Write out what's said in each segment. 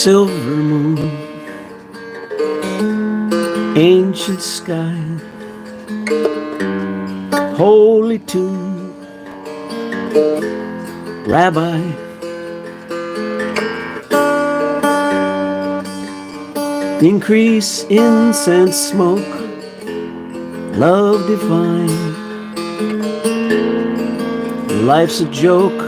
silver moon, ancient sky, holy tune, rabbi, increase incense smoke, love divine, life's a joke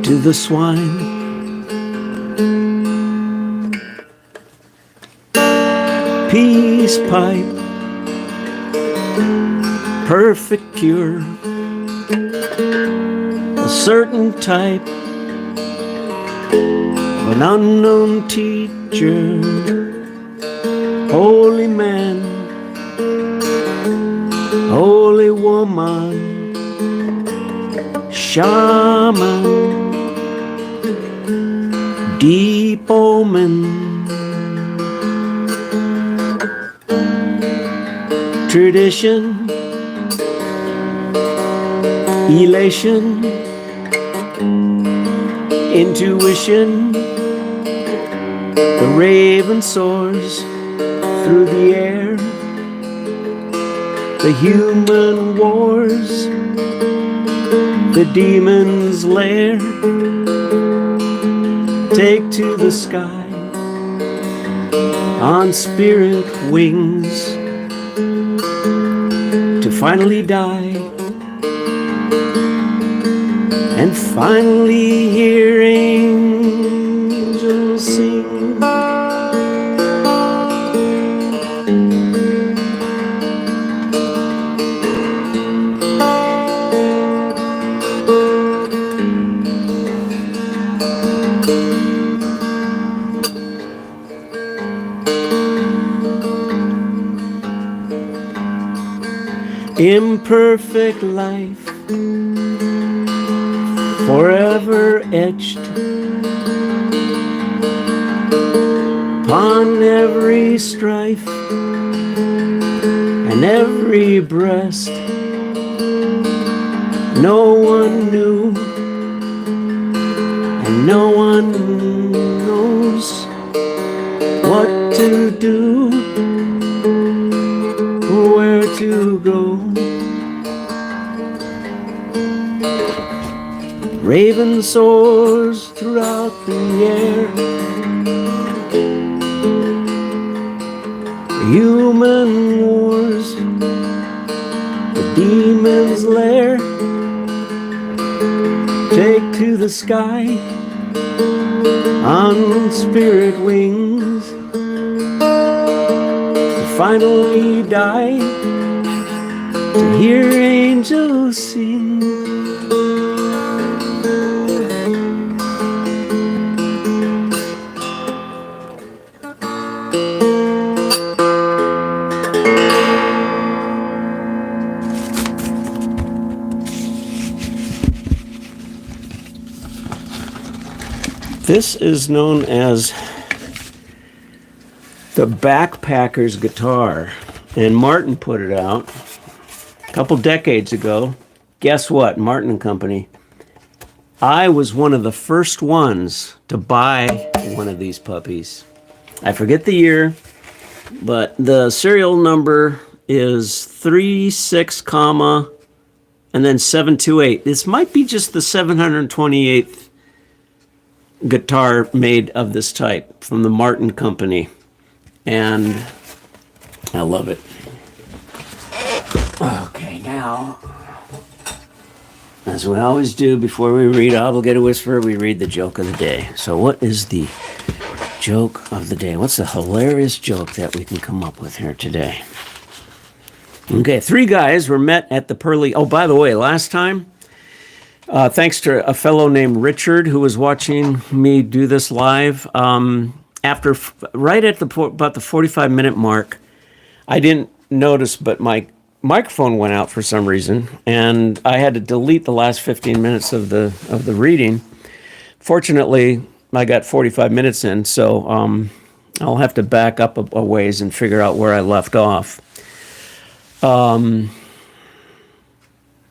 to the swine. Peace pipe, perfect cure, a certain type of an unknown teacher, holy man, holy woman, shaman, deep omen, tradition, elation, intuition. The raven soars through the air, the human wars, the demon's lair. Take to the sky on spirit wings to finally die and finally hear angels sing. Imperfect life, forever etched upon every strife and every breast. No one knew and no one knows what to do, where to go. Raven soars throughout the air, human wars, the demon's lair. Take to the sky on spirit wings to finally die to hear angels sing. This is known as the Backpacker's Guitar, and Martin put it out a couple decades ago. Guess what, Martin and Company? I was one of the first ones to buy one of these puppies. I forget the year, but the serial number is 36, and then 728. This might be just the 728th guitar made of this type from the Martin Company, and I love it. Okay, now, as we always do before we read Obligated Whisperer, we read the joke of the day. So what is the joke of the day? What's the hilarious joke that we can come up with here today? Okay, 3 guys were met at the Pearly. Oh, by the way, last time, thanks to a fellow named Richard who was watching me do this live. After right at about the 45-minute mark, I didn't notice, but my microphone went out for some reason, and I had to delete the last 15 minutes of the reading. Fortunately, I got 45 minutes in, so I'll have to back up a ways and figure out where I left off.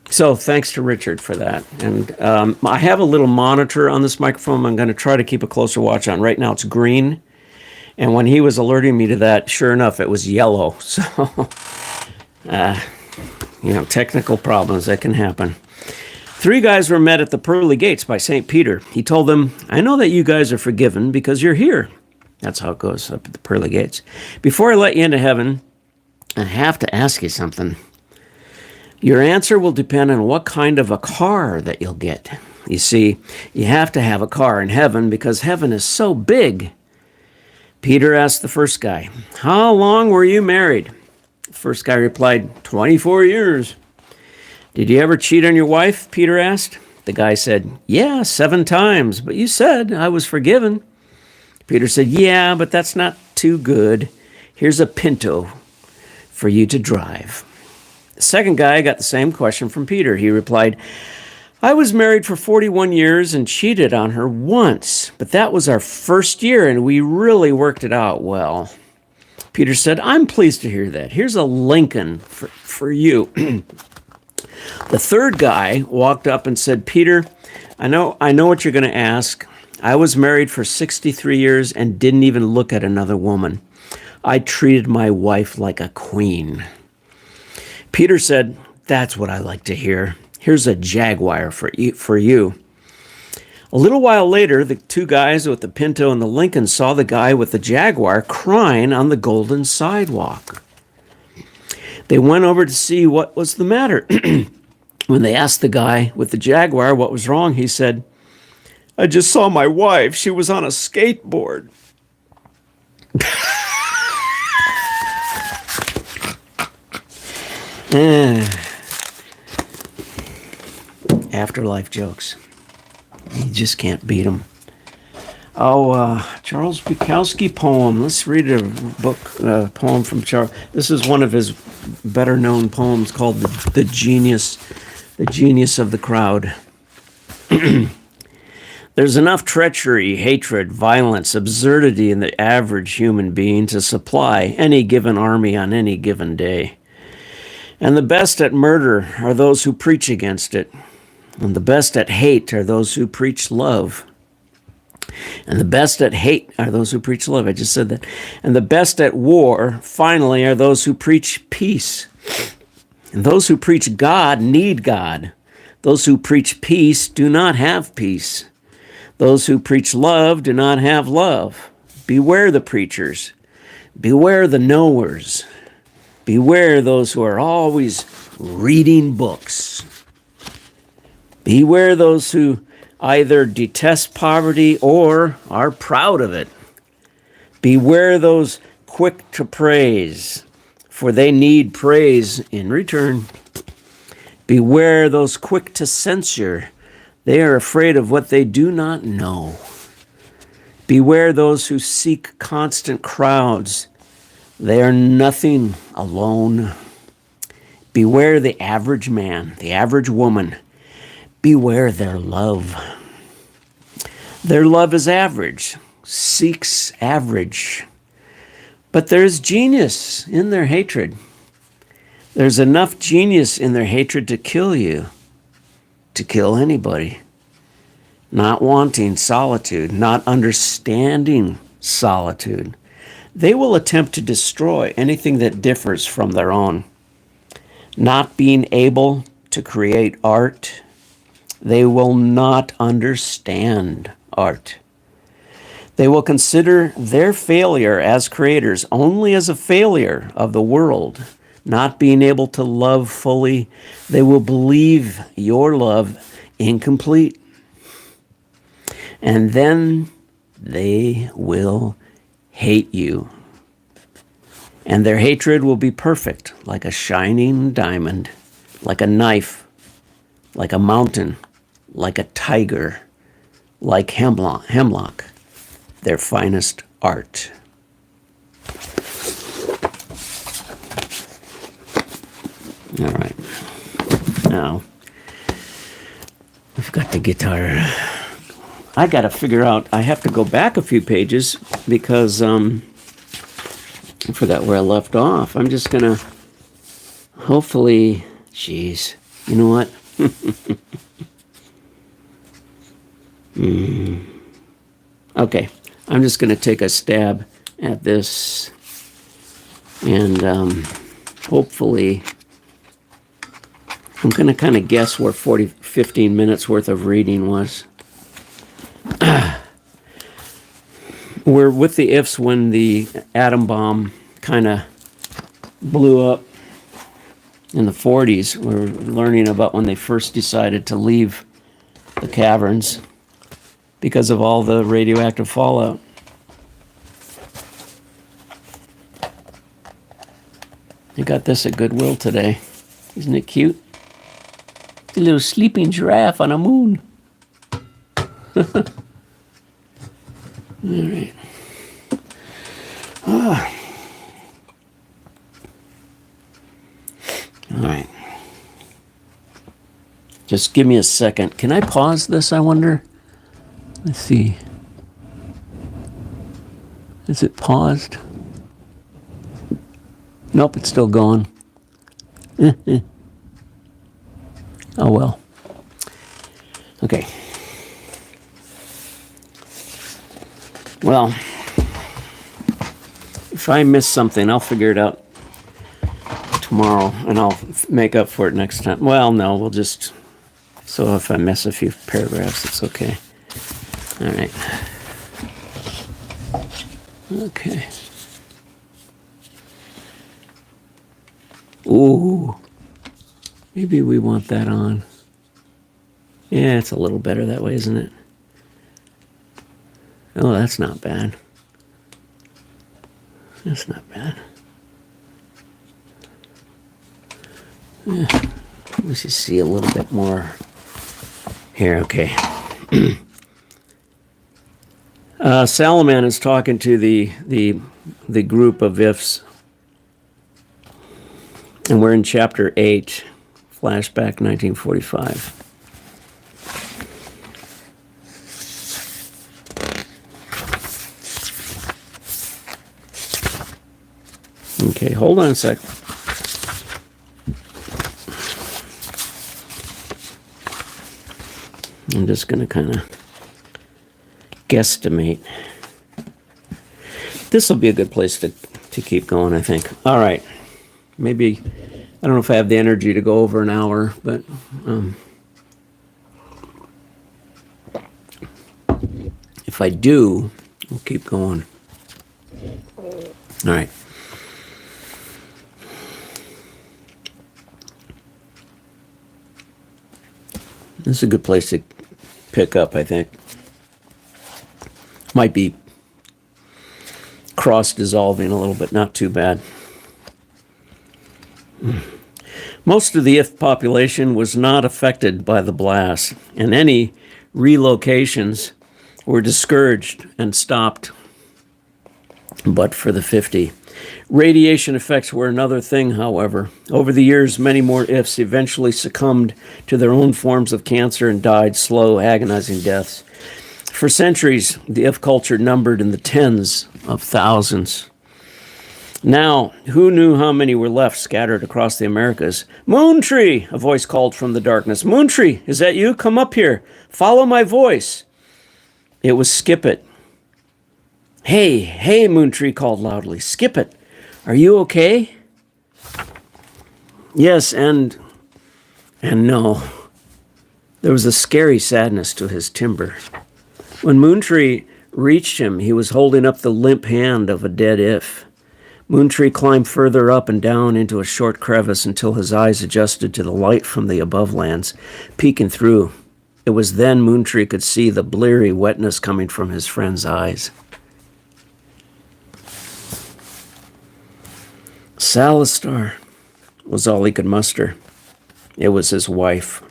So thanks to Richard for that. And I have a little monitor on this microphone I'm going to try to keep a closer watch on. Right now it's green. And when he was alerting me to that, sure enough, it was yellow. So, technical problems that can happen. 3 guys were met at the pearly gates by St. Peter. He told them, I know that you guys are forgiven because you're here. That's how it goes up at the pearly gates. Before I let you into heaven, I have to ask you something. Your answer will depend on what kind of a car that you'll get. You see, you have to have a car in heaven because heaven is so big. Peter asked the first guy, how long were you married? The first guy replied, 24 years. Did you ever cheat on your wife? Peter asked. The guy said, yeah, 7 times, but you said I was forgiven. Peter said, yeah, but that's not too good. Here's a Pinto for you to drive. The second guy got the same question from Peter. He replied, I was married for 41 years and cheated on her once, but that was our first year and we really worked it out well. Peter said, I'm pleased to hear that. Here's a Lincoln for you. The third guy walked up and said, Peter, I know what you're going to ask. I was married for 63 years and didn't even look at another woman. I treated my wife like a queen. Peter said, that's what I like to hear. Here's a Jaguar for you. A little while later, the 2 guys with the Pinto and the Lincoln saw the guy with the Jaguar crying on the golden sidewalk. They went over to see what was the matter. When they asked the guy with the Jaguar what was wrong, he said, I just saw my wife. She was on a skateboard. Afterlife jokes. You just can't beat them. Charles Bukowski poem. Let's read a poem from Charles. This is one of his better-known poems called "The Genius of the Crowd." There's enough treachery, hatred, violence, absurdity in the average human being to supply any given army on any given day. And the best at murder are those who preach against it. And the best at hate are those who preach love. And the best at hate are those who preach love. I just said that. And the best at war, finally, are those who preach peace. And those who preach God need God. Those who preach peace do not have peace. Those who preach love do not have love. Beware the preachers. Beware the knowers. Beware those who are always reading books. Beware those who either detest poverty or are proud of it. Beware those quick to praise, for they need praise in return. Beware those quick to censure. They are afraid of what they do not know. Beware those who seek constant crowds. They are nothing alone. Beware the average man, the average woman. Beware their love. Their love is average, seeks average. But there's genius in their hatred. There's enough genius in their hatred to kill you, to kill anybody. Not wanting solitude, not understanding solitude. They will attempt to destroy anything that differs from their own. Not being able to create art, they will not understand art. They will consider their failure as creators only as a failure of the world, not being able to love fully. They will believe your love incomplete. And then they will hate you. And their hatred will be perfect, like a shining diamond, like a knife, like a mountain, like a tiger, like hemlock, their finest art. All right. Now, we've got the guitar. I got to figure out, I have to go back a few pages because I forgot where I left off. I'm just going to hopefully, You know what? Okay, I'm just going to take a stab at this, and hopefully I'm going to kind of guess where 15 minutes worth of reading was. We're with the ifs when the atom bomb kind of blew up in the 40s. We're learning about when they first decided to leave the caverns because of all the radioactive fallout. I got this at Goodwill today. Isn't it cute? A little sleeping giraffe on a moon. All right. All right. Just give me a second. Can I pause this, I wonder? Let's see. Is it paused? Nope, it's still going. Oh, well. Okay. Well, if I miss something, I'll figure it out tomorrow, and I'll make up for it next time. Well, no, we'll just... So if I miss a few paragraphs, it's okay. All right. Okay. Ooh. Maybe we want that on. Yeah, it's a little better that way, isn't it? Oh, that's not bad. That's not bad. Yeah. We should see a little bit more here. Okay. Salaman is talking to the group of ifs, and we're in chapter 8, flashback 1945. Okay, hold on a sec. I'm just going to kind of guesstimate. This will be a good place to keep going, I think. All right. Maybe, I don't know if I have the energy to go over an hour, but if I do, we'll keep going. All right. This is a good place to pick up, I think. Might be cross-dissolving a little bit, not too bad. Most of the if population was not affected by the blast, and any relocations were discouraged and stopped. But for the 50. Radiation effects were another thing, however. Over the years, many more ifs eventually succumbed to their own forms of cancer and died slow, agonizing deaths. For centuries, the if culture numbered in the tens of thousands. Now, who knew how many were left scattered across the Americas? Moontree, a voice called from the darkness. Moontree, is that you? Come up here. Follow my voice. It was Skipit. Hey, hey, Moontree called loudly. Skipit, are you okay? Yes, and no. There was a scary sadness to his timbre. When Moontree reached him, he was holding up the limp hand of a dead if. Moontree climbed further up and down into a short crevice until his eyes adjusted to the light from the above lands, peeking through. It was then Moontree could see the bleary wetness coming from his friend's eyes. Salistar was all he could muster. It was his wife.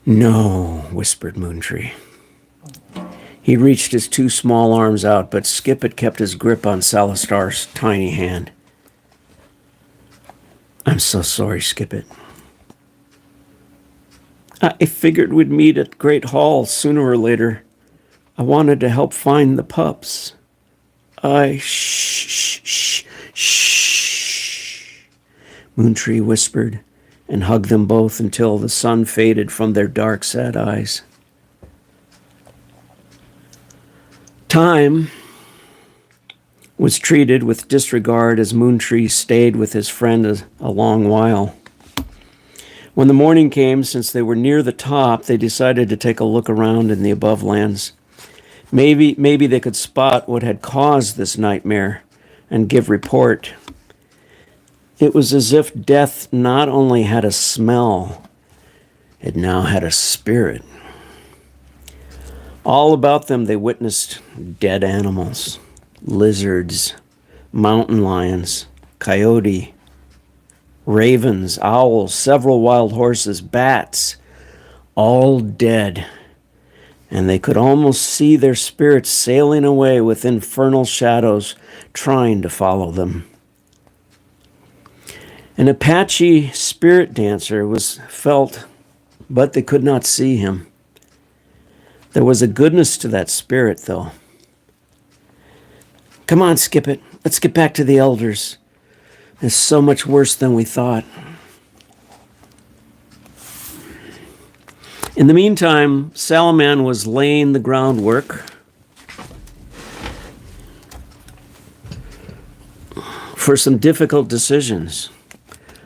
No, whispered Moontree. He reached his two small arms out, but Skipit kept his grip on Salistar's tiny hand. I'm so sorry, Skipit. I figured we'd meet at Great Hall sooner or later. I wanted to help find the pups. Shh. Moontree whispered and hugged them both until the sun faded from their dark, sad eyes. Time was treated with disregard as Moontree stayed with his friend a long while. When the morning came, since they were near the top, they decided to take a look around in the above lands. Maybe they could spot what had caused this nightmare and give report. It was as if death not only had a smell, it now had a spirit. All about them they witnessed dead animals, lizards, mountain lions, coyote, ravens, owls, several wild horses, bats, all dead. And they could almost see their spirits sailing away with infernal shadows, trying to follow them. An Apache spirit dancer was felt, but they could not see him. There was a goodness to that spirit, though. Come on, Skip It. Let's get back to the elders. It's so much worse than we thought. In the meantime, Salaman was laying the groundwork for some difficult decisions.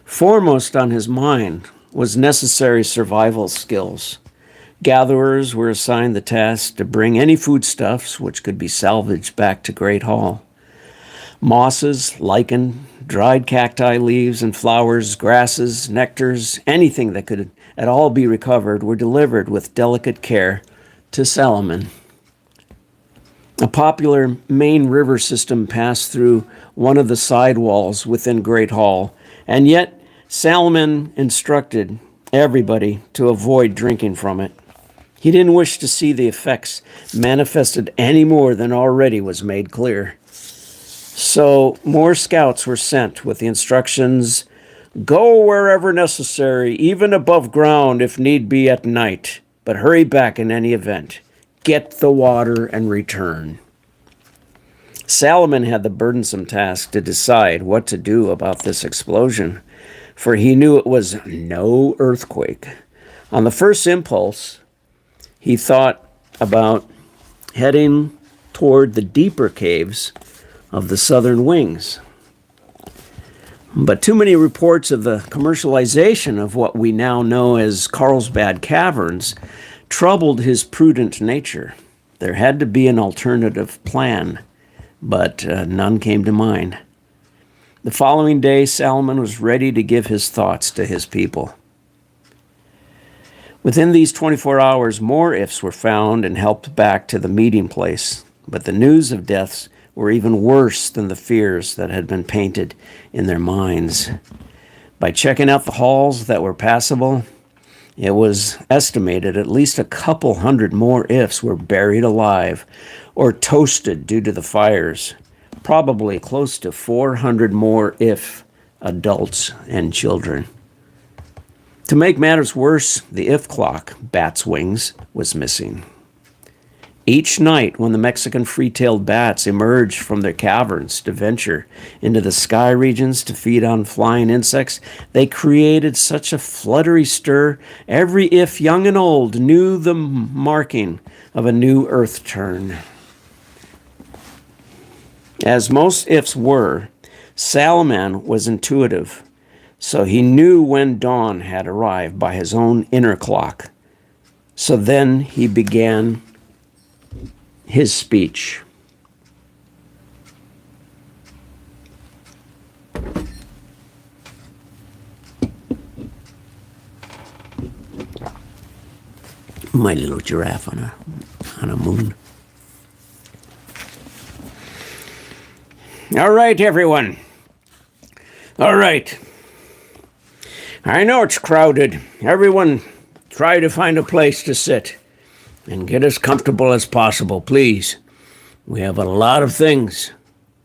Foremost on his mind was necessary survival skills. Gatherers were assigned the task to bring any foodstuffs which could be salvaged back to Great Hall. Mosses, lichen, dried cacti leaves and flowers, grasses, nectars, anything that could at all be recovered were delivered with delicate care to Salaman. A popular main river system passed through one of the side walls within Great Hall, and yet Salaman instructed everybody to avoid drinking from it. He didn't wish to see the effects manifested any more than already was made clear. So more scouts were sent with the instructions, go wherever necessary, even above ground if need be at night, but hurry back in any event. Get the water and return. Salaman had the burdensome task to decide what to do about this explosion, for he knew it was no earthquake. On the first impulse, he thought about heading toward the deeper caves of the southern wings. But too many reports of the commercialization of what we now know as Carlsbad Caverns troubled his prudent nature. There had to be an alternative plan, but none came to mind. The following day, Salaman was ready to give his thoughts to his people. Within these 24 hours, more ifs were found and helped back to the meeting place, but the news of deaths were even worse than the fears that had been painted in their minds. By checking out the halls that were passable, it was estimated at least a couple hundred more ifs were buried alive or toasted due to the fires. Probably close to 400 more if adults and children. To make matters worse, the if clock, bat's wings, was missing. Each night, when the Mexican free-tailed bats emerged from their caverns to venture into the sky regions to feed on flying insects, they created such a fluttery stir, every if, young and old, knew the marking of a new earth turn. As most ifs were, Salaman was intuitive, so he knew when dawn had arrived by his own inner clock. So then he began his speech. My little giraffe on a moon. All right, everyone. All right. I know it's crowded. Everyone try to find a place to sit and get as comfortable as possible, please. We have a lot of things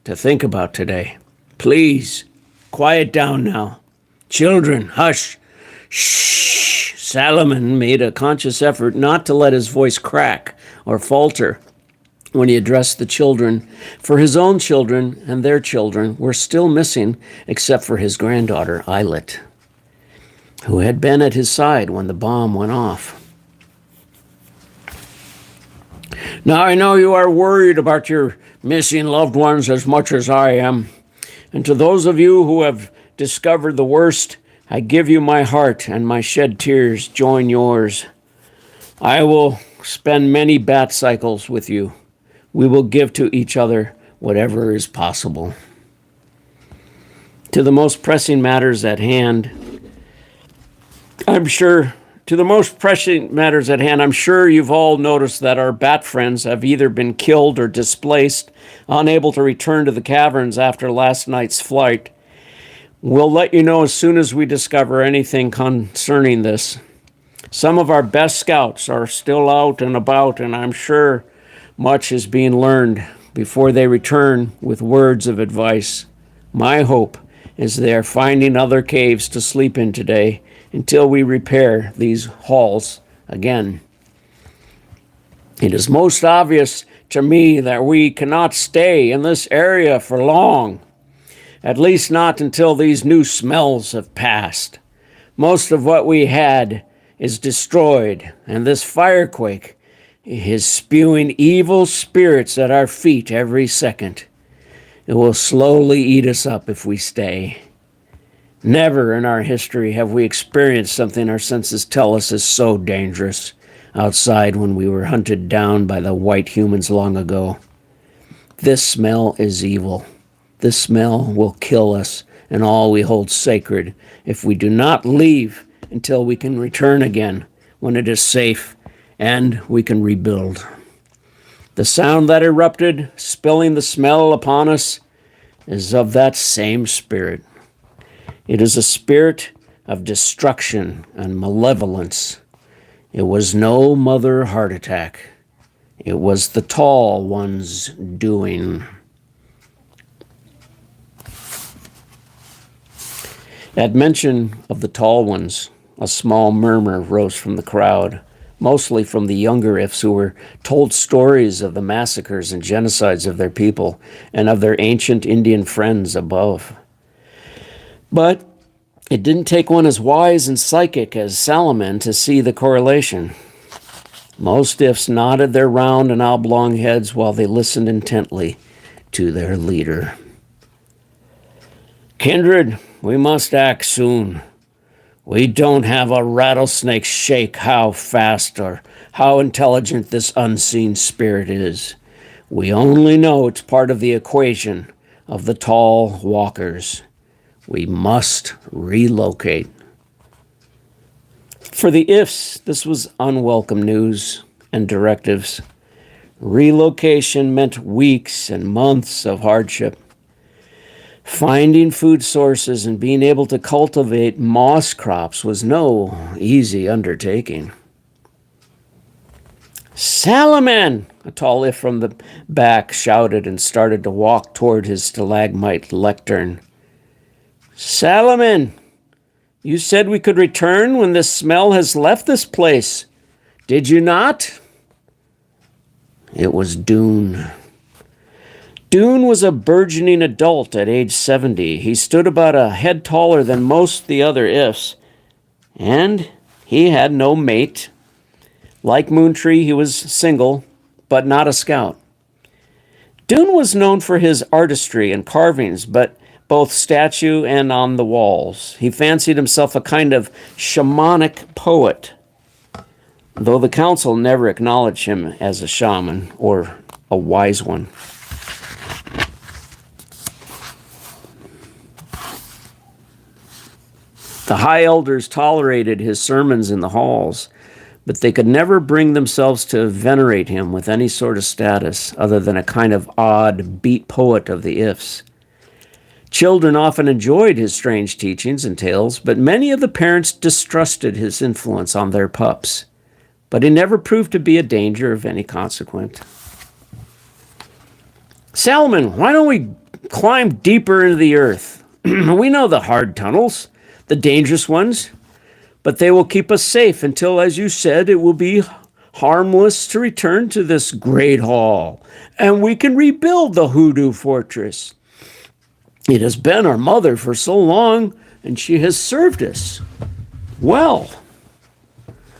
to think about today. Please, quiet down now. Children, hush. Shh. Salaman made a conscious effort not to let his voice crack or falter. when he addressed the children, for his own children and their children were still missing, except for his granddaughter, Islet, who had been at his side when the bomb went off. Now I know you are worried about your missing loved ones as much as I am. And to those of you who have discovered the worst, I give you my heart, and my shed tears join yours. I will spend many bat cycles with you. We will give to each other whatever is possible. To the most pressing matters at hand, I'm sure you've all noticed that our bat friends have either been killed or displaced, unable to return to the caverns after last night's flight. We'll let you know as soon as we discover anything concerning this. Some of our best scouts are still out and about, and I'm sure much is being learned before they return with words of advice. My hope is they are finding other caves to sleep in today until we repair these halls again. It is most obvious to me that we cannot stay in this area for long. At least not until these new smells have passed. Most of what we had is destroyed, and this firequake is spewing evil spirits at our feet every second. It will slowly eat us up if we stay. Never in our history have we experienced something our senses tell us is so dangerous outside when we were hunted down by the white humans long ago. This smell is evil. This smell will kill us and all we hold sacred if we do not leave until we can return again when it is safe and we can rebuild. The sound that erupted, spilling the smell upon us, is of that same spirit. It is a spirit of destruction and malevolence. It was no mother heart attack. It was the tall one's doing. At mention of the tall ones, a small murmur rose from the crowd, mostly from the younger Ifs who were told stories of the massacres and genocides of their people and of their ancient Indian friends above. But it didn't take one as wise and psychic as Salaman to see the correlation. Most Ifs nodded their round and oblong heads while they listened intently to their leader. Kindred, we must act soon. We don't have a rattlesnake shake how fast or how intelligent this unseen spirit is. We only know it's part of the equation of the tall walkers. We must relocate. For the Ifs, this was unwelcome news and directives. Relocation meant weeks and months of hardship. Finding food sources and being able to cultivate moss crops was no easy undertaking. Salaman! A tall If from the back shouted and started to walk toward his stalagmite lectern. Salaman! You said we could return when this smell has left this place. Did you not? It was Dune. Dune was a burgeoning adult at age 70. He stood about a head taller than most of the other Ifs, and he had no mate. Like Moontree, he was single, but not a scout. Dune was known for his artistry and carvings, but both statue and on the walls. He fancied himself a kind of shamanic poet, though the council never acknowledged him as a shaman or a wise one. The high elders tolerated his sermons in the halls, but they could never bring themselves to venerate him with any sort of status other than a kind of odd beat poet of the Ifs. Children often enjoyed his strange teachings and tales, but many of the parents distrusted his influence on their pups. But he never proved to be a danger of any consequence. Salaman, why don't we climb deeper into the earth? We know the hard tunnels, the dangerous ones, but they will keep us safe until, as you said, it will be harmless to return to this great hall, and we can rebuild the hoodoo fortress. It has been our mother for so long, and she has served us well.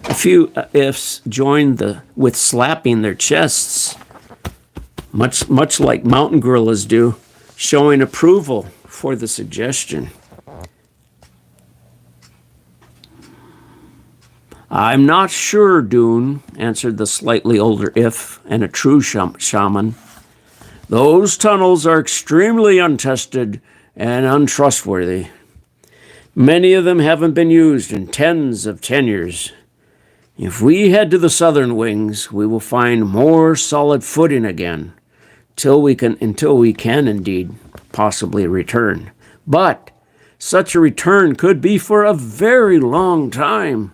A few ifs joined with slapping their chests, much like mountain gorillas do, showing approval for the suggestion. I'm not sure, Dune, answered the slightly older if and a true shaman. Those tunnels are extremely untested and untrustworthy. Many of them haven't been used in tens of tenures. If we head to the southern wings, we will find more solid footing again, until we can indeed possibly return. But such a return could be for a very long time.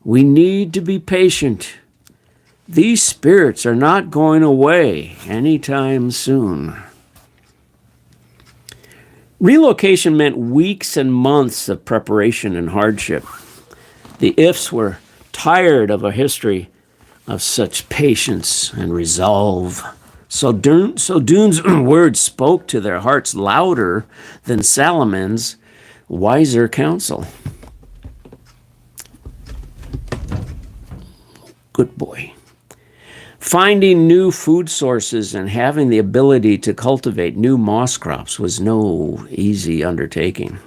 We need to be patient. These spirits are not going away anytime soon. Relocation meant weeks and months of preparation and hardship. The ifs were tired of a history of such patience and resolve. So Dune's words spoke to their hearts louder than Salaman's wiser counsel. Good boy. Finding new food sources and having the ability to cultivate new moss crops was no easy undertaking.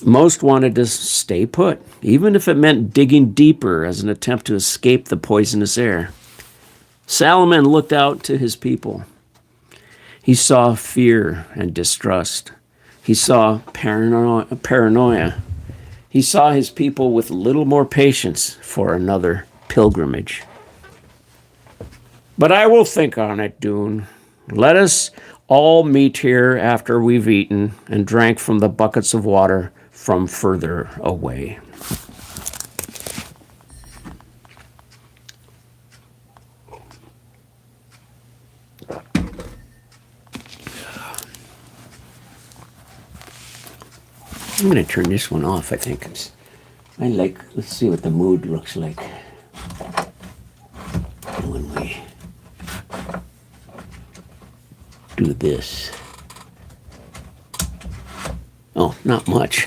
Most wanted to stay put, even if it meant digging deeper as an attempt to escape the poisonous air. Salaman looked out to his people. He saw fear and distrust. He saw paranoia. He saw his people with little more patience for another pilgrimage. But I will think on it, Dune. Let us all meet here after we've eaten and drank from the buckets of water from further away. I'm going to turn this one off, I think. Let's see what the mood looks like when we do this. Oh, not much.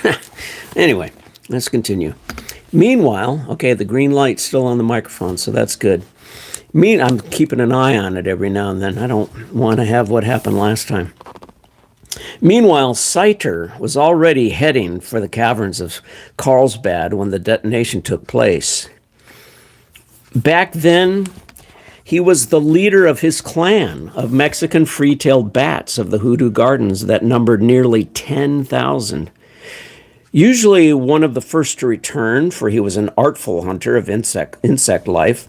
Anyway, let's continue. Meanwhile, okay, the green light's still on the microphone, so that's good. I'm keeping an eye on it every now and then. I don't want to have what happened last time. Meanwhile, Saiter was already heading for the caverns of Carlsbad when the detonation took place. Back then, he was the leader of his clan of Mexican free-tailed bats of the Hoodoo Gardens that numbered nearly 10,000. Usually one of the first to return, for he was an artful hunter of insect life.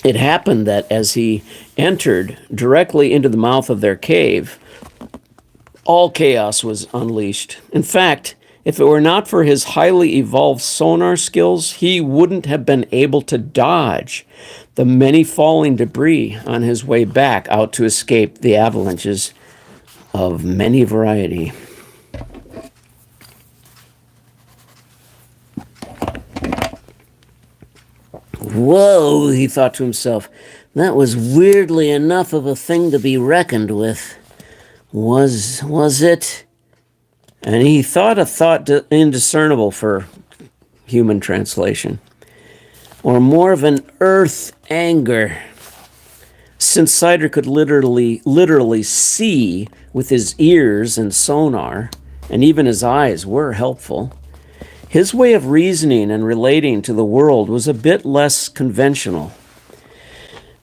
It happened that as he entered directly into the mouth of their cave, all chaos was unleashed. In fact, if it were not for his highly evolved sonar skills, he wouldn't have been able to dodge the many falling debris on his way back out to escape the avalanches of many variety. Whoa, he thought to himself, that was weirdly enough of a thing to be reckoned with. Was it? And he thought a thought indiscernible for human translation, or more of an earth anger. Since Saiter could literally see with his ears and sonar, and even his eyes were helpful, his way of reasoning and relating to the world was a bit less conventional.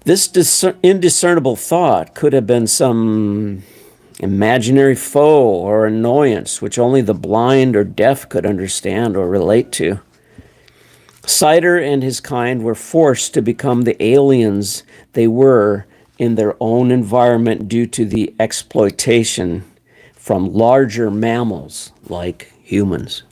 This indiscernible thought could have been some imaginary foe or annoyance which only the blind or deaf could understand or relate to. Saiter and his kind were forced to become the aliens they were in their own environment due to the exploitation from larger mammals like humans.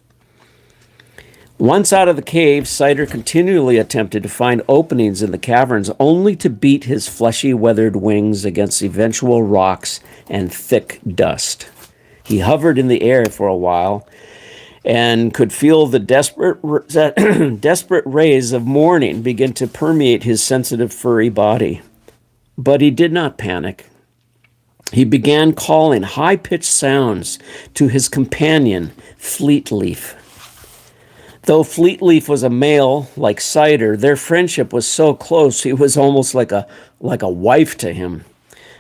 Once out of the cave, Saiter continually attempted to find openings in the caverns, only to beat his fleshy, weathered wings against eventual rocks and thick dust. He hovered in the air for a while, and could feel the desperate rays of morning begin to permeate his sensitive furry body. But he did not panic. He began calling high-pitched sounds to his companion, Fleetleaf. Though Fleetleaf was a male like Cider, their friendship was so close he was almost like a wife to him.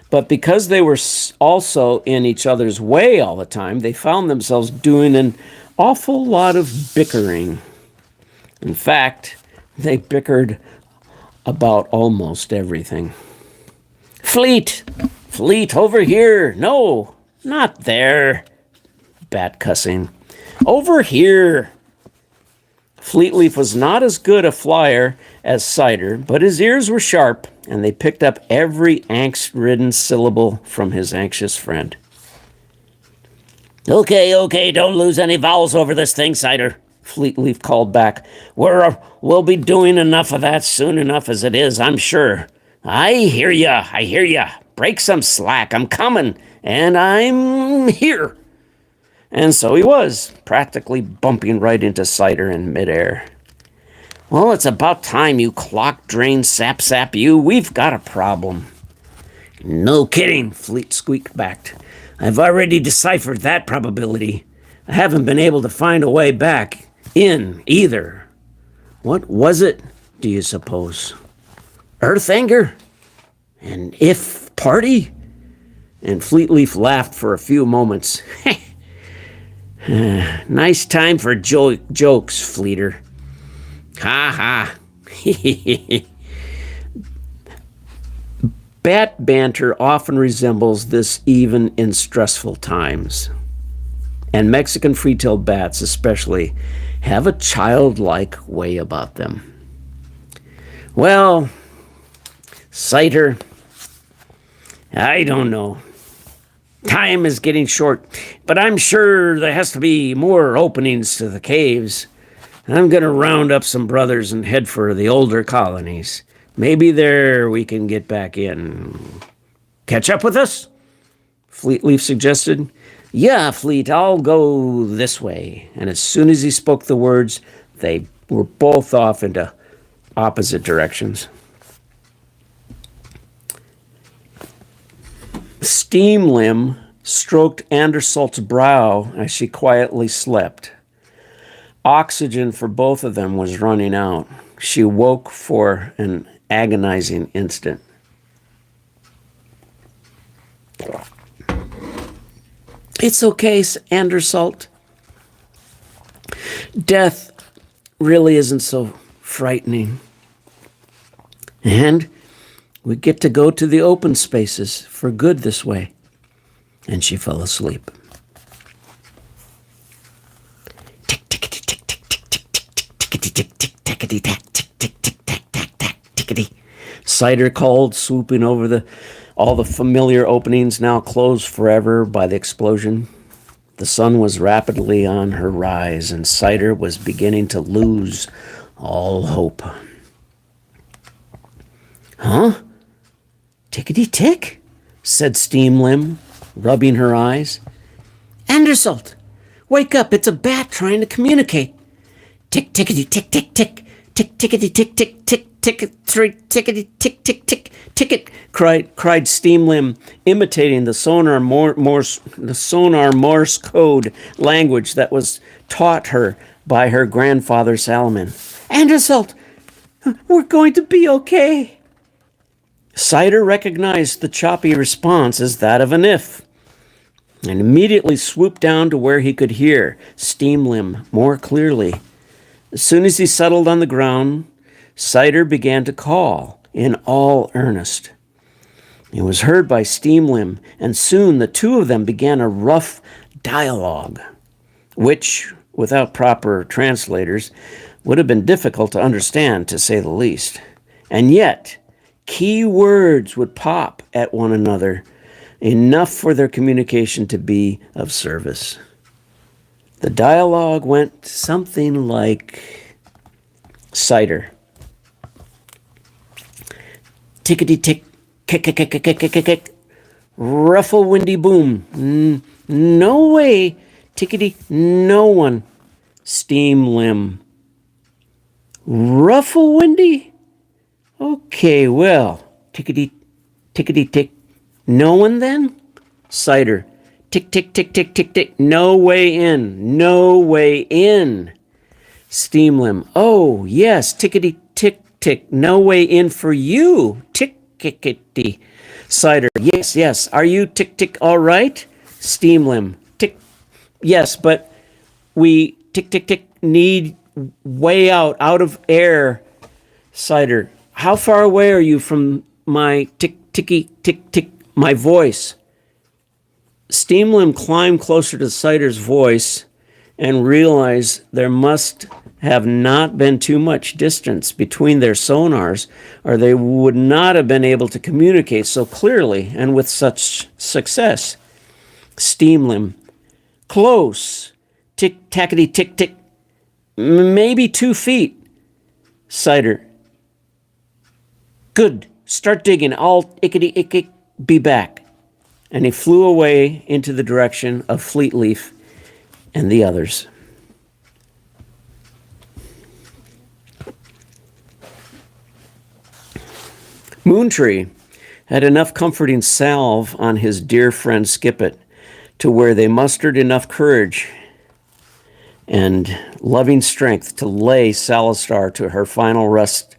But because they were also in each other's way all the time, they found themselves doing an awful lot of bickering. In fact, they bickered about almost everything. Fleet! Fleet, over here! No, not there! Bat cussing. Over here! Fleetleaf was not as good a flyer as Cider, but his ears were sharp, and they picked up every angst-ridden syllable from his anxious friend. Okay, don't lose any vowels over this thing, Cider, Fleetleaf called back. We'll be doing enough of that soon enough as it is, I'm sure. I hear ya. Break some slack, I'm coming, and I'm here. And so he was, practically bumping right into Cider in midair. Well, it's about time, you clock-drained sap you. We've got a problem. No kidding, Fleet squeaked back. I've already deciphered that probability. I haven't been able to find a way back in either. What was it, do you suppose? Earth anger? An if party? And Fleetleaf laughed for a few moments. Nice time for jokes, Fleeter. Ha ha. Bat banter often resembles this even in stressful times. And Mexican free-tailed bats especially have a childlike way about them. Well, Cider, I don't know. Time is getting short, but I'm sure there has to be more openings to the caves. I'm going to round up some brothers and head for the older colonies. Maybe there we can get back in. Catch up with us? Fleetleaf suggested. Yeah, Fleet, I'll go this way. And as soon as he spoke the words, they were both off into opposite directions. Steamlim stroked Andersalt's brow as she quietly slept. Oxygen for both of them was running out. She woke for an agonizing instant. It's okay, Andersalt. Death really isn't so frightening. And we get to go to the open spaces for good this way. And she fell asleep. Tick, tickety, tick, tick, tick, tick, tick, tickety, tick, tick, tickety, tack, tick, tick, tick, tack, tack, tack, tickety. Cider called, swooping over all the familiar openings now closed forever by the explosion. The sun was rapidly on her rise, and Cider was beginning to lose all hope. Huh? Tickety-tick, said Steamlim, rubbing her eyes. Andersalt, wake up, it's a bat trying to communicate. Tick, tickety, tick, tick, tick, tick, tickety, tick, tick, tick, tick, tickety, tick, tick, tick, ticket, cried Steamlim, imitating the sonar Morse code language that was taught her by her grandfather Salomon. Andersalt, we're going to be okay. Cider recognized the choppy response as that of an if, and immediately swooped down to where he could hear Steamlim more clearly. As soon as he settled on the ground, Cider began to call in all earnest. It was heard by Steamlim, and soon the two of them began a rough dialogue, which, without proper translators, would have been difficult to understand, to say the least. And yet, key words would pop at one another, enough for their communication to be of service. The dialogue went something like Cider. Tickety-tick, kick, ruffle windy boom. No way, tickety, no one. Steam limb. Ruffle windy? Okay, well, tickety, tickety tick. No one then? Cider. Tick, tick, tick, tick, tick, tick. No way in. No way in. Steam limb. Oh, yes. Tickety, tick, tick. No way in for you. Tick, tickety. Cider. Yes, yes. Are you tick, tick all right? Steam limb. Tick. Yes, but we tick, tick, tick need way out of air. Cider. How far away are you from my tick, ticky, tick, tick, my voice? Steam limb climbed closer to Cider's voice and realized there must have not been too much distance between their sonars, or they would not have been able to communicate so clearly and with such success. Steam limb. Close. Tick, tackety, tick, tick. Maybe 2 feet. Cider. Good. Start digging. I'll ickety icky be back. And he flew away into the direction of Fleetleaf and the others. Moontree had enough comforting salve on his dear friend Skippet to where they mustered enough courage and loving strength to lay Salistar to her final rest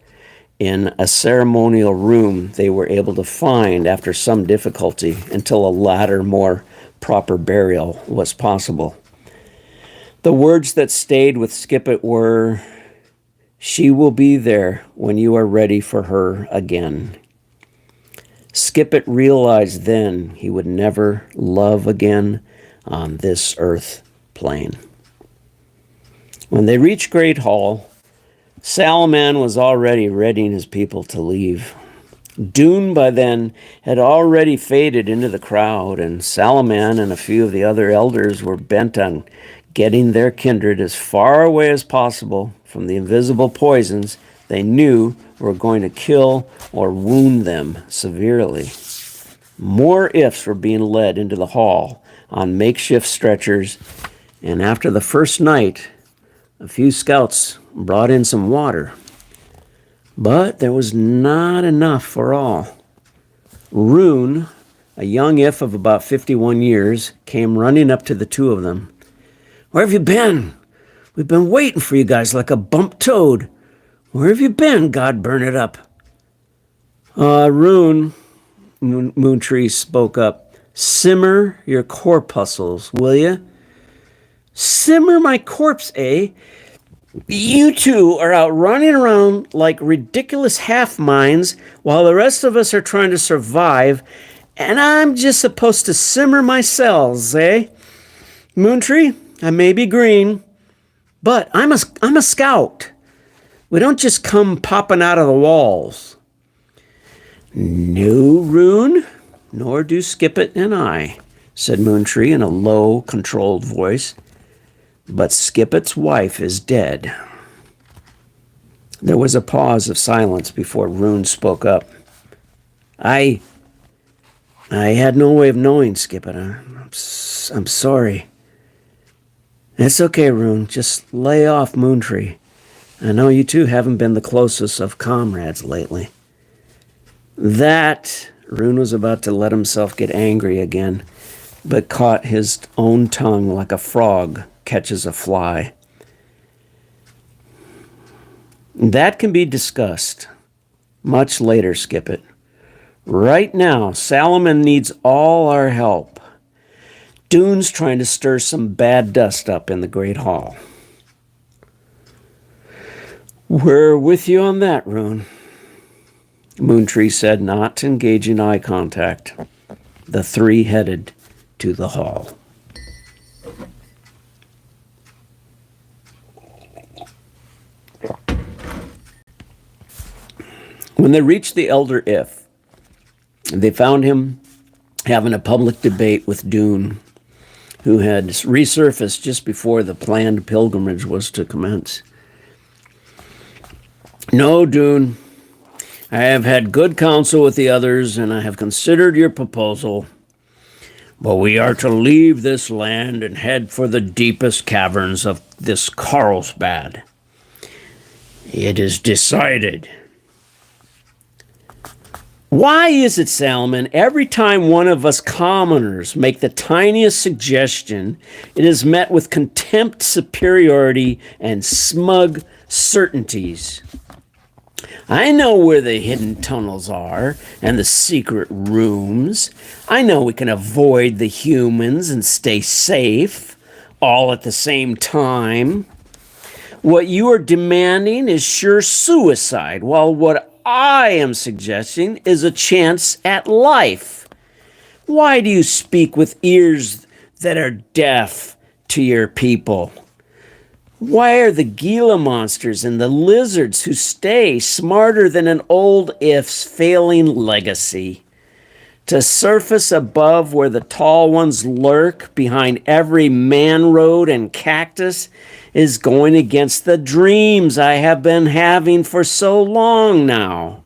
in a ceremonial room they were able to find after some difficulty until a latter, more proper burial was possible. The words that stayed with Skippet were, "She will be there when you are ready for her again." Skippet realized then he would never love again on this earth plane. When they reached Great Hall, Salaman was already readying his people to leave. Dune by then had already faded into the crowd, and Salaman and a few of the other elders were bent on getting their kindred as far away as possible from the invisible poisons they knew were going to kill or wound them severely. More ifs were being led into the hall on makeshift stretchers, and after the first night, a few scouts brought in some water. But there was not enough for all. Rune, a young if of about 51 years, came running up to the two of them. "Where have you been? We've been waiting for you guys like a bumped toad. Where have you been, God burn it up?" Rune, Moontree spoke up. "Simmer your corpuscles, will you?" "Simmer my corpse, eh? You two are out running around like ridiculous half-minds while the rest of us are trying to survive, and I'm just supposed to simmer my cells, eh? Moontree, I may be green, but I'm a scout. We don't just come popping out of the walls." "No, Rune, nor do Skippet and I," said Moontree in a low, controlled voice. "But Skippet's wife is dead." There was a pause of silence before Rune spoke up. I had no way of knowing, Skippet. I'm sorry." "It's okay, Rune. Just lay off, Moontree. I know you two haven't been the closest of comrades lately." That, Rune was about to let himself get angry again, but caught his own tongue like a frog catches a fly. "That can be discussed much later, Skippet. Right now, Salaman needs all our help. Dune's trying to stir some bad dust up in the Great Hall." "We're with you on that, Rune," Moontree said, not engaging eye contact. The three headed to the hall. When they reached the Elder If, they found him having a public debate with Dune, who had resurfaced just before the planned pilgrimage was to commence. "No, Dune, I have had good counsel with the others, and I have considered your proposal. But we are to leave this land and head for the deepest caverns of this Carlsbad. It is decided. Why is it, Salomon, every time one of us commoners make the tiniest suggestion, it is met with contempt, superiority, and smug certainties? I know where the hidden tunnels are and the secret rooms. I know we can avoid the humans and stay safe, all at the same time. What you are demanding is sure suicide, while what I am suggesting is a chance at life. Why do you speak with ears that are deaf to your people? Why are the Gila monsters and the lizards who stay smarter than an old if's failing legacy? To surface above where the tall ones lurk behind every man road and cactus is going against the dreams I have been having for so long now.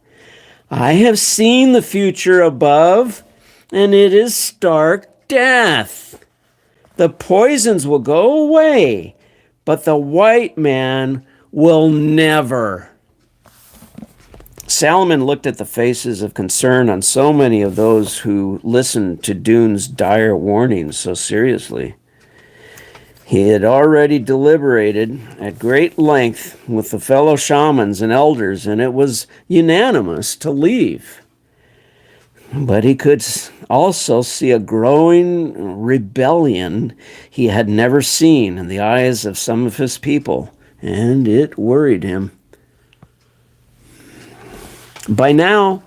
I have seen the future above, and it is stark death. The poisons will go away, but the white man will never. Salomon looked at the faces of concern on so many of those who listened to Dune's dire warnings so seriously. He had already deliberated at great length with the fellow shamans and elders, and it was unanimous to leave. But he could also see a growing rebellion he had never seen in the eyes of some of his people, and it worried him. By now,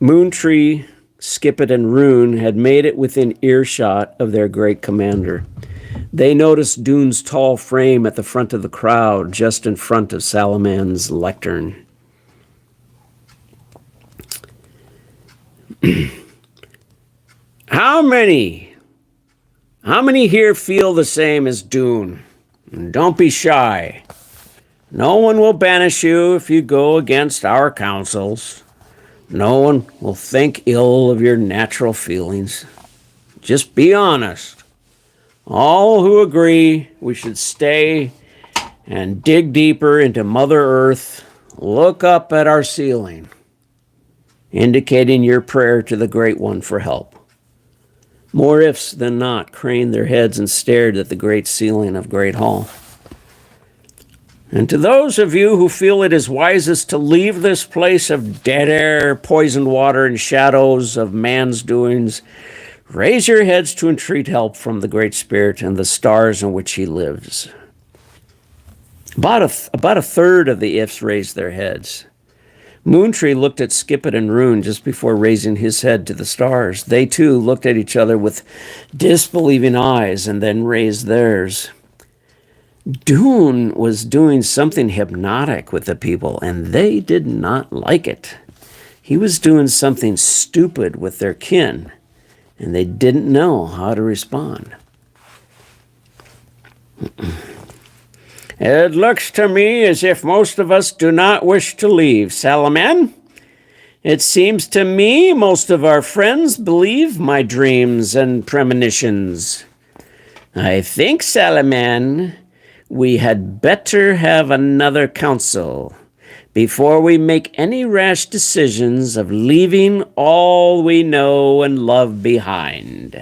Moontree, Skippet, and Rune had made it within earshot of their great commander. They noticed Dune's tall frame at the front of the crowd, just in front of Salaman's lectern. How many here feel the same as Dune? Don't be shy. No one will banish you if you go against our counsels. No one will think ill of your natural feelings. Just be honest. All who agree we should stay and dig deeper into Mother Earth, look up at our ceiling, indicating your prayer to the Great One for help. More ifs than not craned their heads and stared at the great ceiling of Great Hall. And to those of you who feel it is wisest to leave this place of dead air, poisoned water, and shadows of man's doings, raise your heads to entreat help from the Great Spirit and the stars in which he lives. About a third of the ifs raised their heads. Moontree looked at Skippet and Rune just before raising his head to the stars. They too looked at each other with disbelieving eyes and then raised theirs. Dune was doing something hypnotic with the people, and they did not like it. He was doing something stupid with their kin, and they didn't know how to respond. It looks to me as if most of us do not wish to leave, Salaman. It seems to me most of our friends believe my dreams and premonitions. I think, Salaman, we had better have another council before we make any rash decisions of leaving all we know and love behind.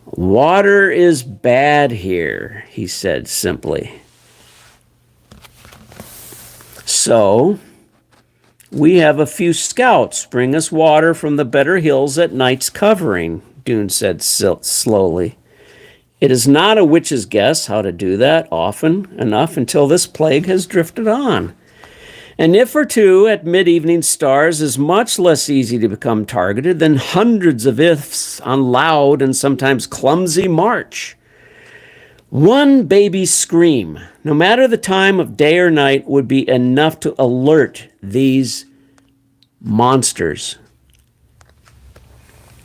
Water is bad here, he said simply. So, we have a few scouts bring us water from the better hills at night's covering, Dune said slowly. It is not a witch's guess how to do that often enough until this plague has drifted on. An if or two at mid-evening stars is much less easy to become targeted than hundreds of ifs on loud and sometimes clumsy march. One baby scream, no matter the time of day or night, would be enough to alert these monsters.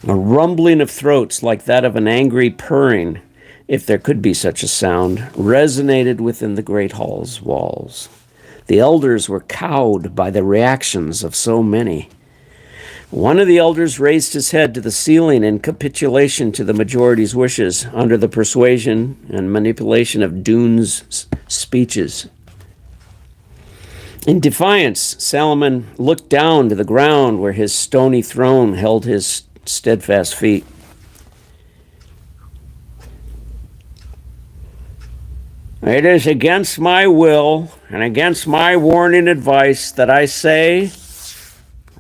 A rumbling of throats like that of an angry purring, if there could be such a sound, resonated within the great hall's walls. The elders were cowed by the reactions of so many. One of the elders raised his head to the ceiling in capitulation to the majority's wishes under the persuasion and manipulation of Dune's speeches. In defiance, Salomon looked down to the ground where his stony throne held his steadfast feet. It is against my will and against my warning advice that I say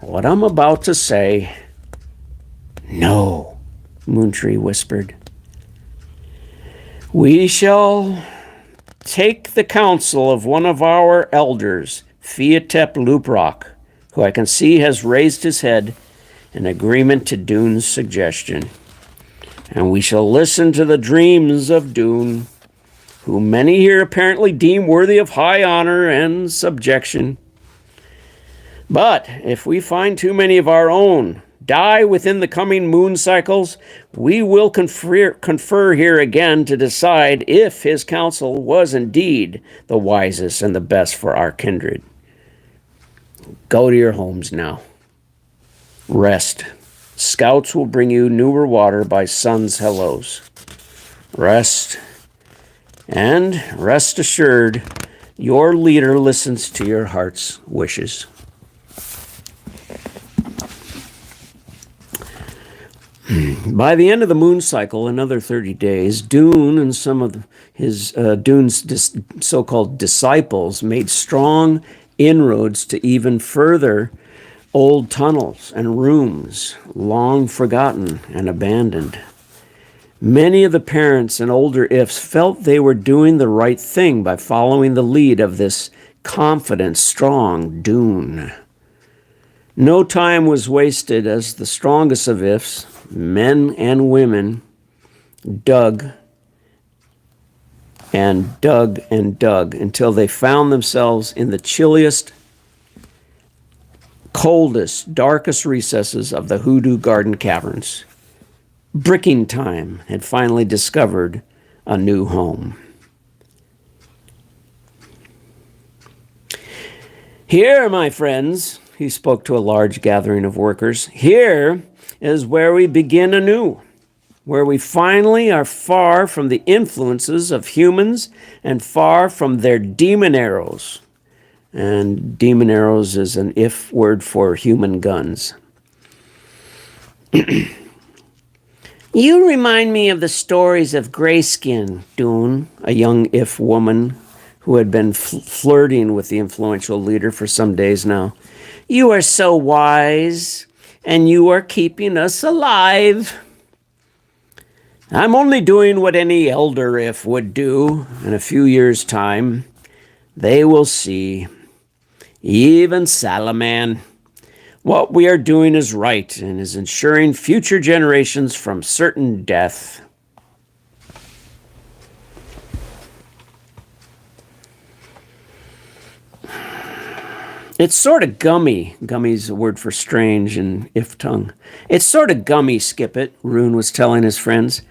what I'm about to say. No, Moontree whispered. We shall take the counsel of one of our elders, Fiatep Luprock, who I can see has raised his head in agreement to Dune's suggestion. And we shall listen to the dreams of Dune, who many here apparently deem worthy of high honor and subjection. But if we find too many of our own die within the coming moon cycles, we will confer here again to decide if his counsel was indeed the wisest and the best for our kindred. Go to your homes now. Rest. Scouts will bring you newer water by sun's hellos. Rest. And rest assured, your leader listens to your heart's wishes. By the end of the moon cycle, another 30 days, Dune and some of Dune's so-called disciples made strong inroads to even further old tunnels and rooms, long forgotten and abandoned. Many of the parents and older ifs felt they were doing the right thing by following the lead of this confident, strong Dune. No time was wasted as the strongest of ifs, men and women, dug and dug and dug until they found themselves in the chilliest, coldest, darkest recesses of the Hoodoo Garden Caverns. Bricking Time had finally discovered a new home. Here, my friends, he spoke to a large gathering of workers, here is where we begin anew, where we finally are far from the influences of humans and far from their demon arrows. And demon arrows is an if word for human guns. You remind me of the stories of Grayskin, Dune, a young if woman who had been flirting with the influential leader for some days now. You are so wise, and you are keeping us alive. I'm only doing what any elder if would do. In a few years' time, they will see, even Salaman, what we are doing is right and is ensuring future generations from certain death. It's sort of gummy. Gummy's a word for strange in if tongue. It's sort of gummy, Skipit, Rune was telling his friends.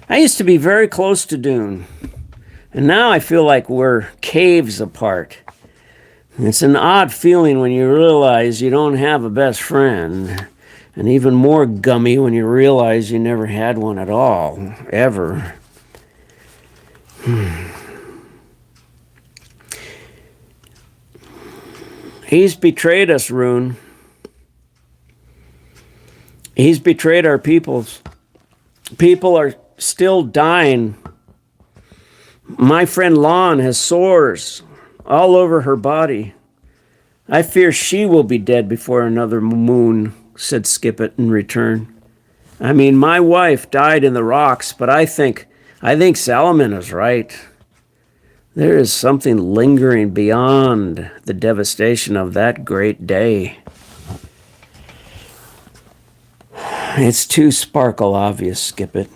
I used to be very close to Dune, and now I feel like we're caves apart. It's an odd feeling when you realize you don't have a best friend, and even more gummy when you realize you never had one at all, ever. He's betrayed us, Rune. He's betrayed our peoples. People are still dying. My friend Lon has sores all over her body. I fear she will be dead before another moon, said Skipit in return. I mean, my wife died in the rocks, but I think Salaman is right. There is something lingering beyond the devastation of that great day. It's too sparkle obvious, Skipit.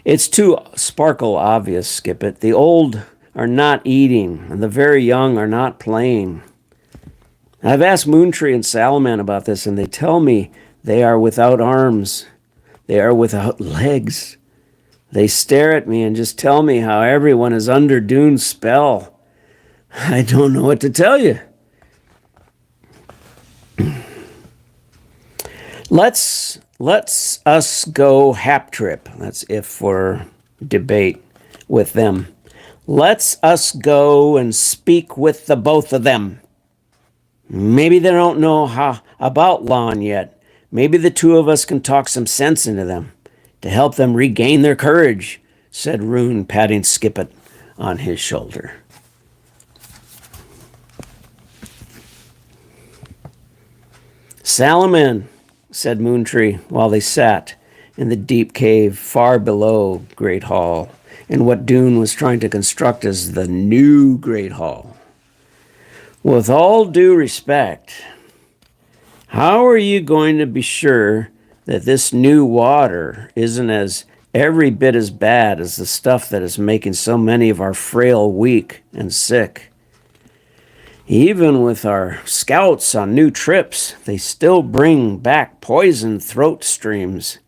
It's too sparkle obvious, Skipit. The old are not eating, and the very young are not playing. I've asked Moontree and Salaman about this, and they tell me they are without arms. They are without legs. They stare at me and just tell me how everyone is under Dune's spell. I don't know what to tell you. Let's us go hap trip. That's if for debate with them. Let's us go and speak with the both of them. Maybe they don't know how about Lon yet. Maybe the two of us can talk some sense into them to help them regain their courage, said Rune, patting Skippet on his shoulder. Salaman, said Moontree, while they sat in the deep cave far below Great Hall, in what Dune was trying to construct as the new Great Hall. With all due respect, how are you going to be sure that this new water isn't as every bit as bad as the stuff that is making so many of our frail weak and sick? Even with our scouts on new trips, they still bring back poisoned throat streams.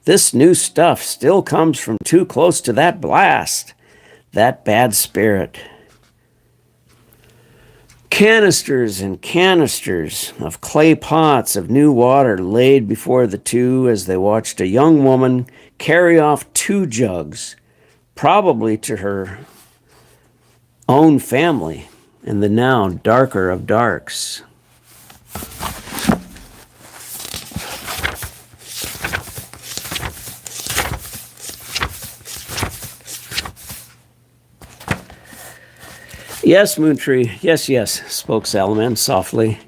This new stuff still comes from too close to that blast, that bad spirit. Canisters and canisters of clay pots of new water laid before the two as they watched a young woman carry off 2 jugs, probably to her own family in the now darker of darks. Yes, Moontree, yes, spoke Salaman softly,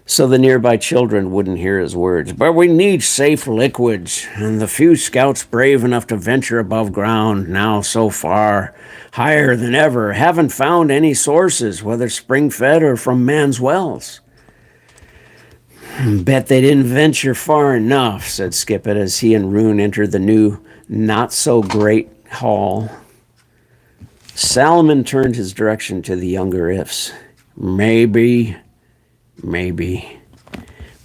so the nearby children wouldn't hear his words. But we need safe liquids, and the few scouts brave enough to venture above ground, now so far higher than ever, haven't found any sources, whether spring-fed or from man's wells. Bet they didn't venture far enough, said Skippet as he and Rune entered the new, not-so-great hall. Salaman turned his direction to the younger Ifs. Maybe.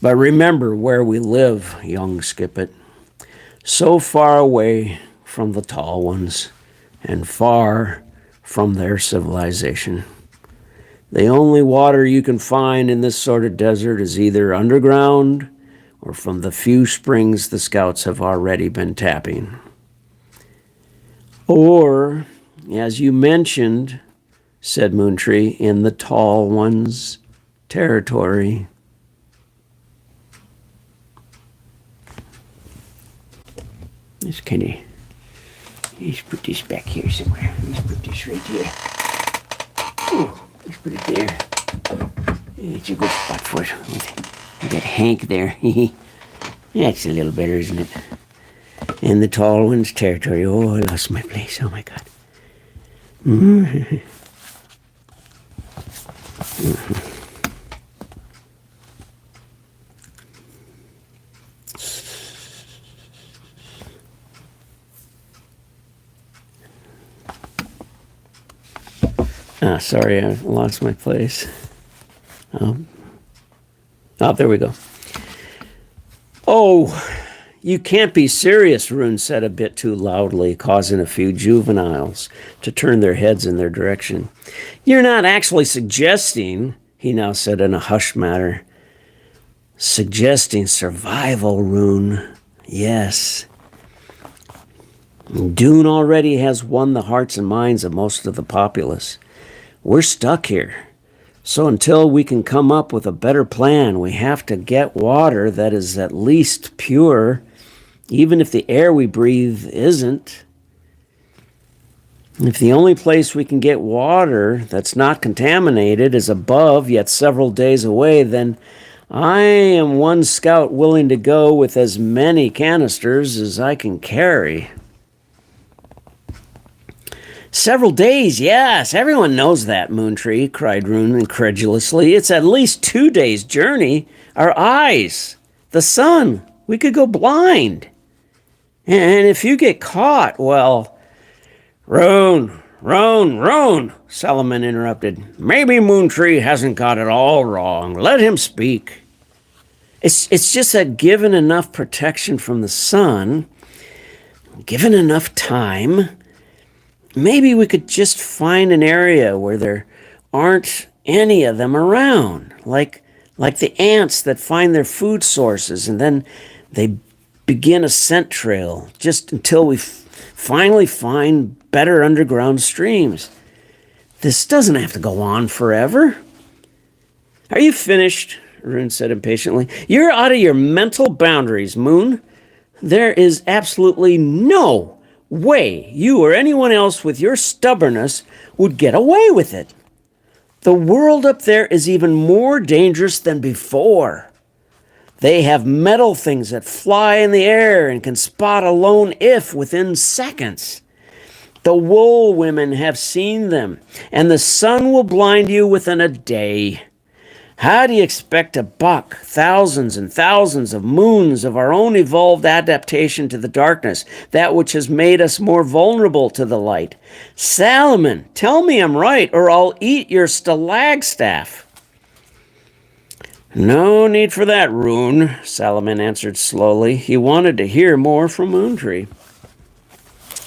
But remember where we live, young Skippet. So far away from the tall ones, and far from their civilization. The only water you can find in this sort of desert is either underground or from the few springs the scouts have already been tapping. Or, as you mentioned, said Moontree, in the tall one's territory. This kind of, let's put this back here somewhere. Let's put this right here. Oh, let's put it there. It's a good spot for it. We got Hank there. That's a little better, isn't it? In the tall one's territory. Oh, I lost my place. Oh, my God. Mm-hmm. Sorry, I lost my place. Oh, there we go. Oh, you can't be serious, Rune said a bit too loudly, causing a few juveniles to turn their heads in their direction. You're not actually suggesting, he now said in a hushed manner, suggesting survival, Rune. Yes. Dune already has won the hearts and minds of most of the populace. We're stuck here. So until we can come up with a better plan, we have to get water that is at least pure, even if the air we breathe isn't. If the only place we can get water that's not contaminated is above, yet several days away, then I am one scout willing to go with as many canisters as I can carry. Several days, yes, everyone knows that, Moontree, cried Rune incredulously. It's at least 2 days' journey. Our eyes, the sun, we could go blind. And if you get caught, well... Rune, Salaman interrupted. Maybe Moontree hasn't got it all wrong. Let him speak. It's just that given enough protection from the sun, given enough time... Maybe we could just find an area where there aren't any of them around, like like the ants that find their food sources and then they begin a scent trail just until we finally find better underground streams. This doesn't have to go on forever. Are you finished? Rune said impatiently. You're out of your mental boundaries, Moon. There is absolutely no way you or anyone else with your stubbornness would get away with it. The world up there is even more dangerous than before. They have metal things that fly in the air and can spot a lone if within seconds. The wool women have seen them, and the sun will blind you within a day. How do you expect to buck thousands and thousands of moons of our own evolved adaptation to the darkness, that which has made us more vulnerable to the light? Salaman, tell me I'm right, or I'll eat your stalagstaff. No need for that, Rune, Salaman answered slowly. He wanted to hear more from Moontree.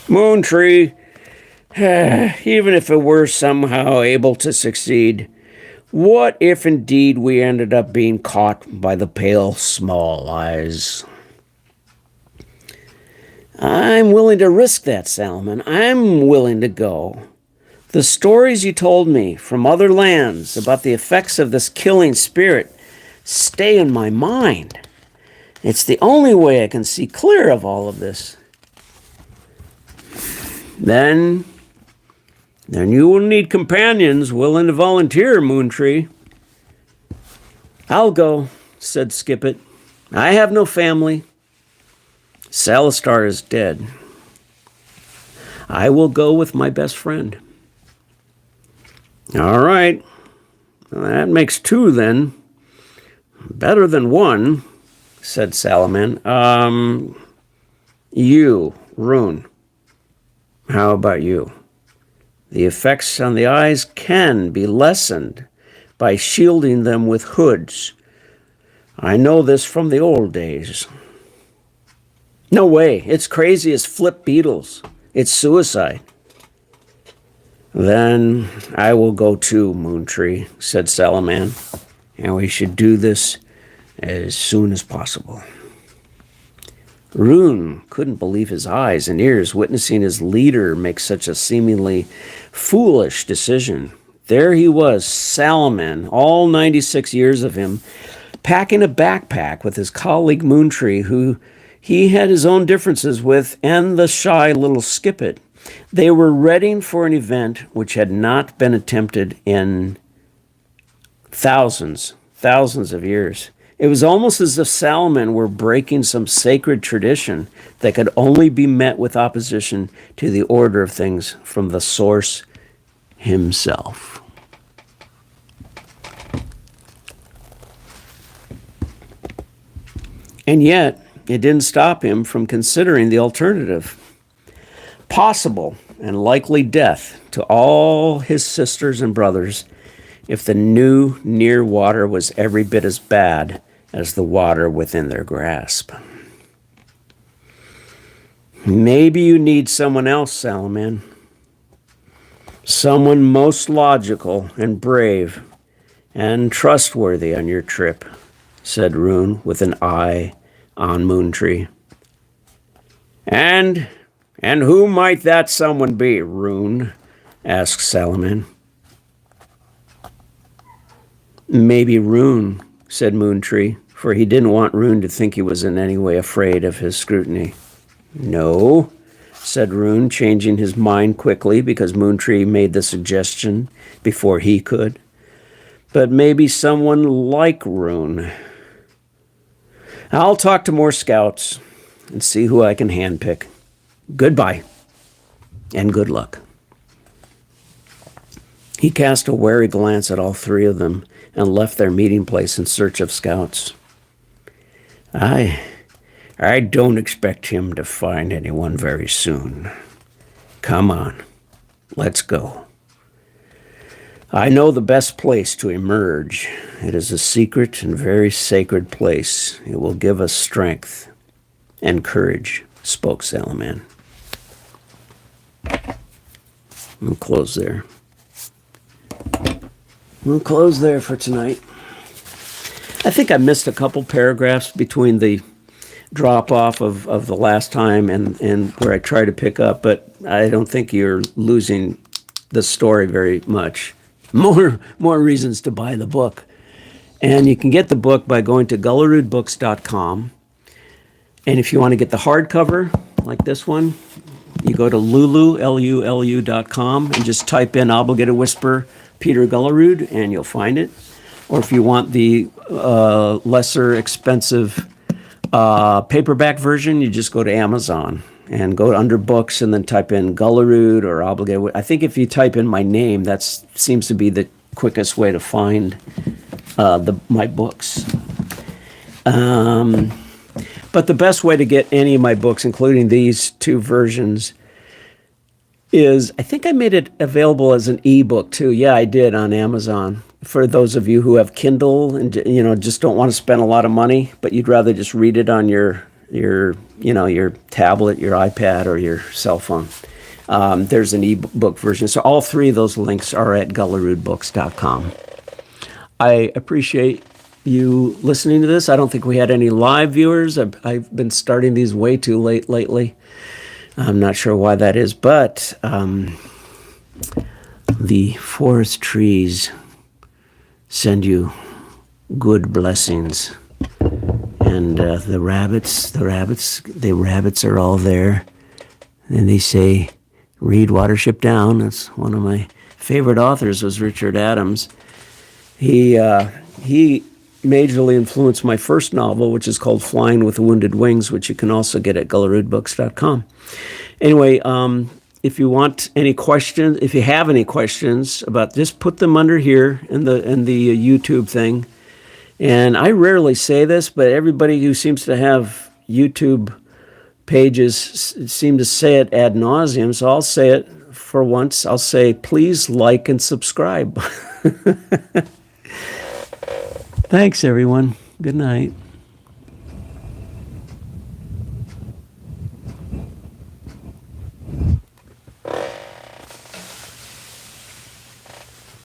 Moontree, even if it were somehow able to succeed, what if indeed we ended up being caught by the pale small eyes? I'm willing to risk that, Salaman. I'm willing to go. The stories you told me from other lands about the effects of this killing spirit stay in my mind. It's the only way I can see clear of all of this. Then you will need companions willing to volunteer, Moontree. I'll go, said Skippet. I have no family. Salistar is dead. I will go with my best friend. All right. Well, that makes two, then. Better than one, said Salaman. You, Rune. How about you? The effects on the eyes can be lessened by shielding them with hoods. I know this from the old days. No way. It's crazy as flip beetles. It's suicide. Then I will go too, Moontree, said Salaman. And we should do this as soon as possible. Rune couldn't believe his eyes and ears witnessing his leader make such a seemingly foolish decision. There he was, Salaman, all 96 years of him, packing a backpack with his colleague Moontree, who he had his own differences with, and the shy little Skippet. They were readying for an event which had not been attempted in thousands of years. It was almost as if Salaman were breaking some sacred tradition that could only be met with opposition to the order of things from the source himself. And yet, it didn't stop him from considering the alternative. Possible and likely death to all his sisters and brothers if the new near water was every bit as bad as the water within their grasp. Maybe you need someone else, Salaman. Someone most logical and brave and trustworthy on your trip, said Rune with an eye on Moontree. And who might that someone be, Rune? Asked Salaman. Maybe Rune, said Moontree, for he didn't want Rune to think he was in any way afraid of his scrutiny. No, said Rune, changing his mind quickly because Moontree made the suggestion before he could. But maybe someone like Rune. I'll talk to more scouts and see who I can handpick. Goodbye, and good luck. He cast a wary glance at all three of them and left their meeting place in search of scouts. I don't expect him to find anyone very soon. Come on, let's go. I know the best place to emerge. It is a secret and very sacred place. It will give us strength and courage, spoke Salaman. We'll close there. We'll close there for tonight. I think I missed a couple paragraphs between the drop off of the last time and where I try to pick up, but I don't think you're losing the story very much. More reasons to buy the book. And you can get the book by going to gullarudbooks.com. And if you want to get the hardcover, like this one, you go to lulu.com and just type in I'll Get a Whisper, Peter Gullarud, and you'll find it. Or if you want the lesser expensive paperback version, you just go to Amazon and go under books and then type in Gullarud or I'll Get a Whisper. I think if you type in my name, that seems to be the quickest way to find my books. But the best way to get any of my books, including these two versions, is I think I made it available as an ebook too. Yeah, I did on Amazon. For those of you who have Kindle and just don't want to spend a lot of money, but you'd rather just read it on your tablet, your iPad, or your cell phone. There's an ebook version. So all three of those links are at gullarudbooks.com. I appreciate you listening to this. I don't think we had any live viewers. I've been starting these way too late lately. I'm not sure why that is, but the forest trees send you good blessings. And the rabbits are all there. And they say, read Watership Down. That's one of my favorite authors was Richard Adams. He majorly influenced my first novel, which is called Flying with Wounded Wings, which you can also get at gullarudbooks.com. Anyway, if you want any questions, if you have any questions about, just put them under here in the YouTube thing. And I rarely say this, but everybody who seems to have YouTube pages seem to say it ad nauseum. So I'll say it for once. I'll say, please like and subscribe. Thanks, everyone. Good night.